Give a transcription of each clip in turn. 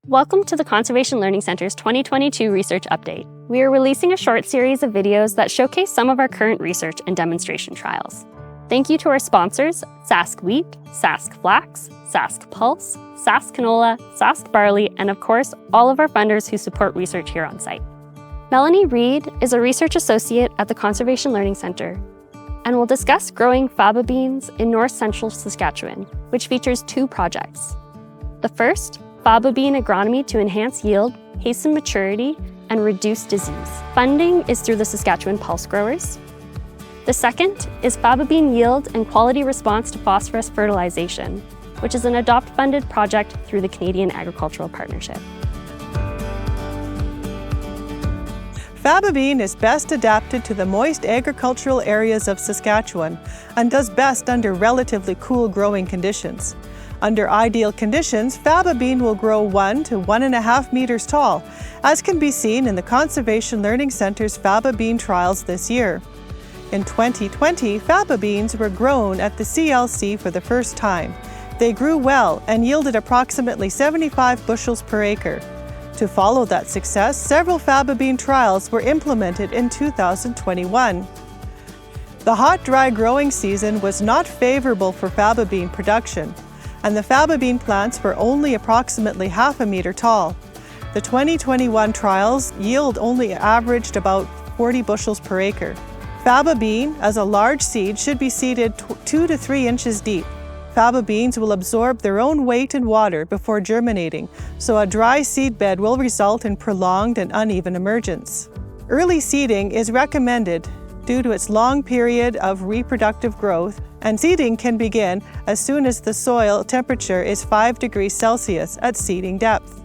Welcome to the Conservation Learning Center's 2022 Research Update. We are releasing a short series of videos that showcase some of our current research and demonstration trials. Thank you to our sponsors, Sask Wheat, Sask Flax, Sask Pulse, Sask Canola, Sask Barley, and of course, all of our funders who support research here on site. Melanie Reed is a research associate at the Conservation Learning Center and will discuss growing faba beans in north-central Saskatchewan, which features two projects. The first, faba bean agronomy to enhance yield, hasten maturity, and reduce disease. Funding is through the Saskatchewan Pulse Growers. The second is faba bean yield and quality response to phosphorus fertilization, which is an adopt-funded project through the Canadian Agricultural Partnership. Faba bean is best adapted to the moist agricultural areas of Saskatchewan and does best under relatively cool growing conditions. Under ideal conditions, faba bean will grow 1 to 1.5 meters tall, as can be seen in the Conservation Learning Center's faba bean trials this year. In 2020, faba beans were grown at the CLC for the first time. They grew well and yielded approximately 75 bushels per acre. To follow that success, several faba bean trials were implemented in 2021. The hot, dry growing season was not favorable for faba bean production, and the faba bean plants were only approximately 1/2 meter tall. The 2021 trials yield only averaged about 40 bushels per acre. Faba bean, as a large seed, should be seeded 2 to 3 inches deep. Faba beans will absorb their own weight in water before germinating, so a dry seed bed will result in prolonged and uneven emergence. Early seeding is recommended due to its long period of reproductive growth, and seeding can begin as soon as the soil temperature is 5 degrees Celsius at seeding depth.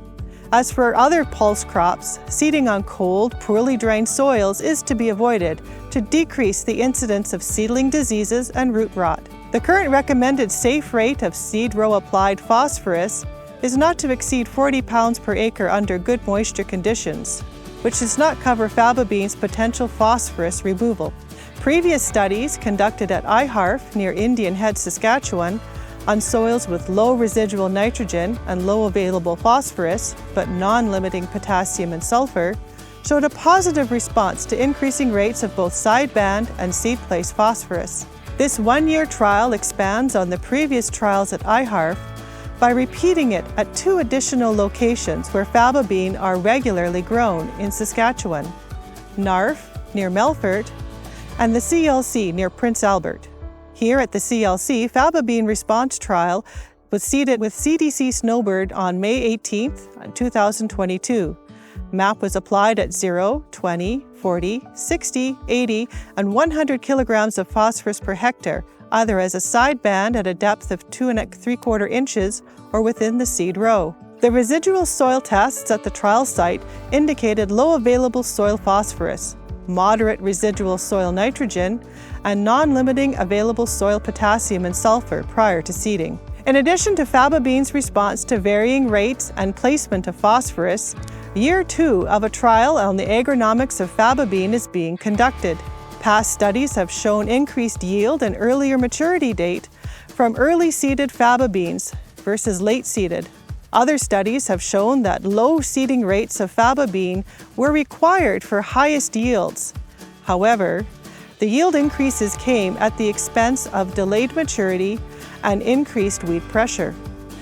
As for other pulse crops, seeding on cold, poorly drained soils is to be avoided to decrease the incidence of seedling diseases and root rot. The current recommended safe rate of seed row applied phosphorus is not to exceed 40 pounds per acre under good moisture conditions, which does not cover faba beans' potential phosphorus removal. Previous studies conducted at IHARF near Indian Head, Saskatchewan, on soils with low residual nitrogen and low available phosphorus, but non-limiting potassium and sulfur, showed a positive response to increasing rates of both sideband and seed place phosphorus. This one-year trial expands on the previous trials at IHARF by repeating it at 2 additional locations where faba bean are regularly grown in Saskatchewan: Narf, near Melfort, and the CLC near Prince Albert. Here at the CLC, faba bean response trial was seeded with CDC Snowbird on May 18, 2022. MAP was applied at 0, 20, 40, 60, 80, and 100 kilograms of phosphorus per hectare, either as a sideband at a depth of 2 3/4 inches or within the seed row. The residual soil tests at the trial site indicated low available soil phosphorus, moderate residual soil nitrogen, and non-limiting available soil potassium and sulfur prior to seeding. In addition to faba beans' response to varying rates and placement of phosphorus, Year 2 of a trial on the agronomics of faba bean is being conducted. Past studies have shown increased yield and earlier maturity date from early seeded faba beans versus late seeded. Other studies have shown that low seeding rates of faba bean were required for highest yields. However, the yield increases came at the expense of delayed maturity and increased weed pressure.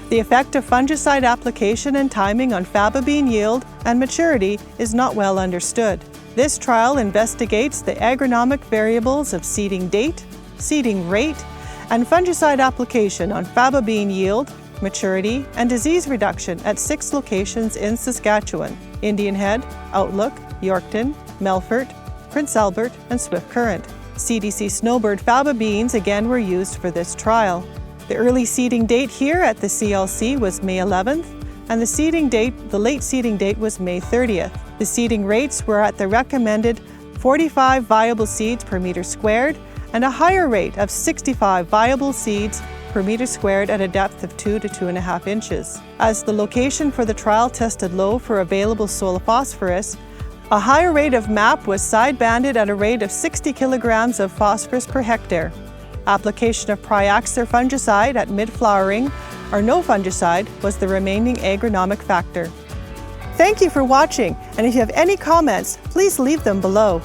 The effect of fungicide application and timing on faba bean yield and maturity is not well understood. This trial investigates the agronomic variables of seeding date, seeding rate, and fungicide application on faba bean yield, maturity, and disease reduction at 6 locations in Saskatchewan: Indian Head, Outlook, Yorkton, Melfort, Prince Albert, and Swift Current. CDC Snowbird faba beans again were used for this trial. The early seeding date here at the CLC was May 11th, and the late seeding date was May 30th. The seeding rates were at the recommended 45 viable seeds per meter squared and a higher rate of 65 viable seeds per meter squared at a depth of 2 to 2.5 inches. As the location for the trial tested low for available soil phosphorus, a higher rate of MAP was side-banded at a rate of 60 kilograms of phosphorus per hectare. Application of Priaxor fungicide at mid-flowering or no fungicide was the remaining agronomic factor. Thank you for watching, and if you have any comments, please leave them below.